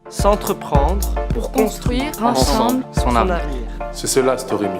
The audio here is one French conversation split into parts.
S'entreprendre pour construire ensemble son avenir. C'est cela, Storyme.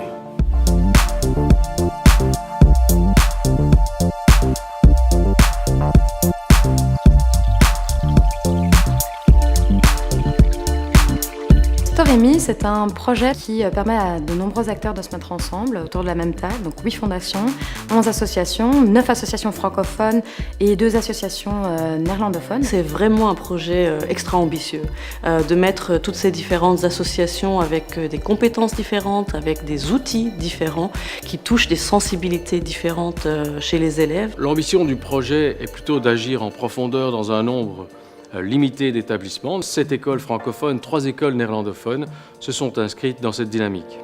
Storyme, c'est un projet qui permet à de nombreux acteurs de se mettre ensemble autour de la même table. Donc 8 fondations, 11 associations, 9 associations francophones et 2 associations néerlandophones. C'est vraiment un projet extra ambitieux de mettre toutes ces différentes associations avec des compétences différentes, avec des outils différents qui touchent des sensibilités différentes chez les élèves. L'ambition du projet est plutôt d'agir en profondeur dans un nombre limité d'établissements. 7 écoles francophones, 3 écoles néerlandophones se sont inscrites dans cette dynamique.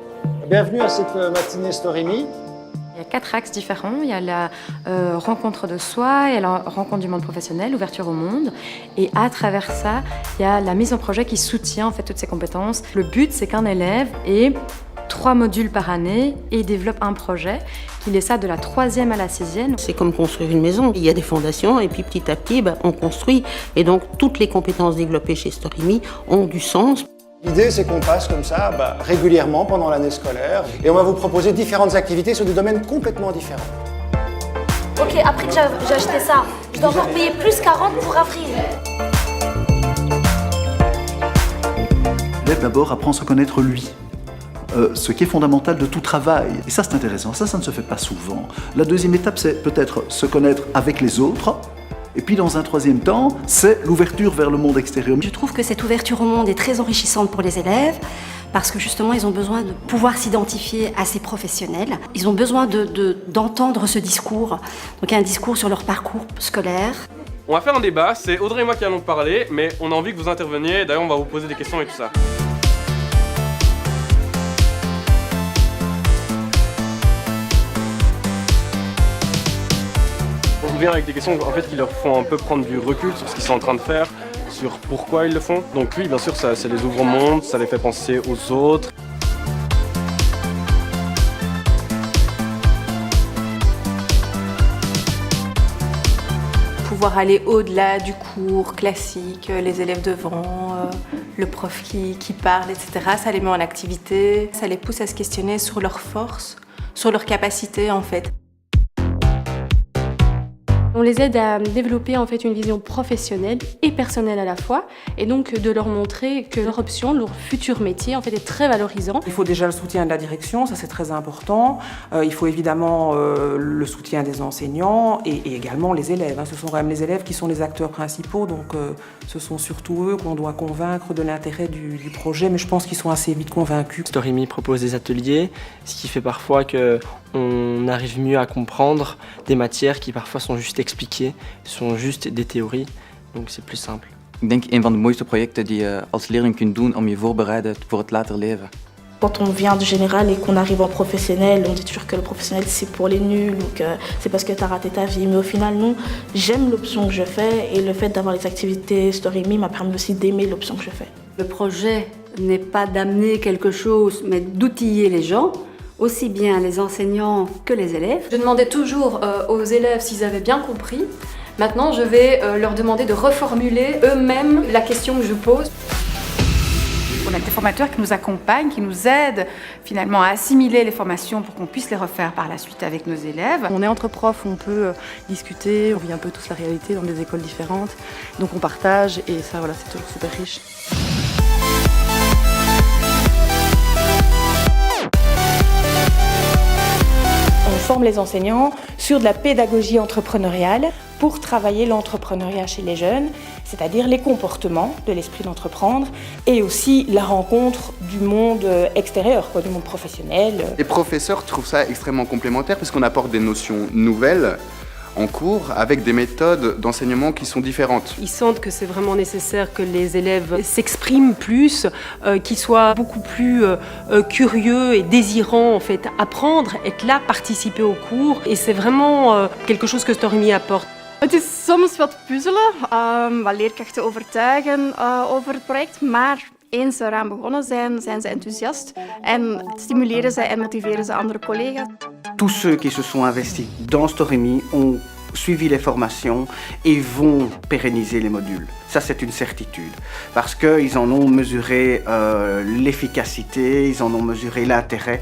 Bienvenue à cette matinée Storyme. Il y a 4 axes différents. Il y a la rencontre de soi, il y a la rencontre du monde professionnel, l'ouverture au monde. Et à travers ça, il y a la mise en projet qui soutient en fait toutes ces compétences. Le but, c'est qu'un élève ait 3 modules par année et développe un projet, qu'il ait ça de la 3e à la 6e. C'est comme construire une maison. Il y a des fondations et puis petit à petit, on construit. Et donc, toutes les compétences développées chez Storyme ont du sens. L'idée, c'est qu'on passe comme ça régulièrement pendant l'année scolaire et on va vous proposer différentes activités sur des domaines complètement différents. Ok, après que j'ai acheté ça, je dois encore payer plus 40 pour avril. L'élève d'abord apprend à se connaître lui. Ce qui est fondamental de tout travail. Et ça, c'est intéressant. Ça ne se fait pas souvent. La deuxième étape, c'est peut-être se connaître avec les autres. Et puis, dans un troisième temps, c'est l'ouverture vers le monde extérieur. Je trouve que cette ouverture au monde est très enrichissante pour les élèves parce que justement, ils ont besoin de pouvoir s'identifier à ces professionnels. Ils ont besoin d'entendre ce discours. Donc, un discours sur leur parcours scolaire. On va faire un débat, c'est Audrey et moi qui allons parler, mais on a envie que vous interveniez. D'ailleurs, on va vous poser des questions et tout ça. On vient avec des questions en fait, qui leur font un peu prendre du recul sur ce qu'ils sont en train de faire, sur pourquoi ils le font. Donc oui, bien sûr, ça les ouvre au monde, ça les fait penser aux autres. Pouvoir aller au-delà du cours classique, les élèves devant, le prof qui parle, etc. Ça les met en activité, ça les pousse à se questionner sur leurs forces, sur leurs capacités en fait. On les aide à développer en fait une vision professionnelle et personnelle à la fois, et donc de leur montrer que leur option, leur futur métier en fait est très valorisant. Il faut déjà le soutien de la direction, ça c'est très important. Il faut évidemment le soutien des enseignants et également les élèves. Ce sont quand même les élèves qui sont les acteurs principaux, donc ce sont surtout eux qu'on doit convaincre de l'intérêt du projet, mais je pense qu'ils sont assez vite convaincus. Storyme propose des ateliers, ce qui fait parfois qu'on arrive mieux à comprendre des matières qui parfois sont juste expliquées, sont juste des théories, donc c'est plus simple. Ik denk een van de mooiste projecten die je als leerling kunt doen om je voorbereiden voor het later leven. Quand on vient de général et qu'on arrive en professionnel, on dit toujours que le professionnel c'est pour les nuls ou que c'est parce que tu as raté ta vie. Mais au final, non, j'aime l'option que je fais et le fait d'avoir les activités Storyme m'a permis aussi d'aimer l'option que je fais. Le projet n'est pas d'amener quelque chose, mais d'outiller les gens, aussi bien les enseignants que les élèves. Je demandais toujours aux élèves s'ils avaient bien compris. Maintenant, je vais leur demander de reformuler eux-mêmes la question que je pose. On a des formateurs qui nous accompagnent, qui nous aident finalement à assimiler les formations pour qu'on puisse les refaire par la suite avec nos élèves. On est entre profs, on peut discuter, on vit un peu tous la réalité dans des écoles différentes. Donc on partage et ça, voilà, c'est toujours super riche. On forme les enseignants sur de la pédagogie entrepreneuriale pour travailler l'entrepreneuriat chez les jeunes, c'est-à-dire les comportements de l'esprit d'entreprendre et aussi la rencontre du monde extérieur, du monde professionnel. Les professeurs trouvent ça extrêmement complémentaire parce qu'on apporte des notions nouvelles en cours avec des méthodes d'enseignement qui sont différentes. Ils sentent que c'est vraiment nécessaire que les élèves s'expriment plus, qu'ils soient beaucoup plus curieux et désirants en fait apprendre, être là, participer au cours. Et c'est vraiment quelque chose que Storyme apporte. Het is soms wat puzzelen, wat leerkrachten overtuigen over het project, maar eens ze eraan begonnen zijn, zijn ze enthousiast en stimuleren ze en motiveren ze andere collega's. Tous ceux qui se sont investis dans Storyme ont suivi les formations et vont pérenniser les modules. Ça, c'est une certitude, parce qu'ils en ont mesuré l'efficacité, ils en ont mesuré l'intérêt.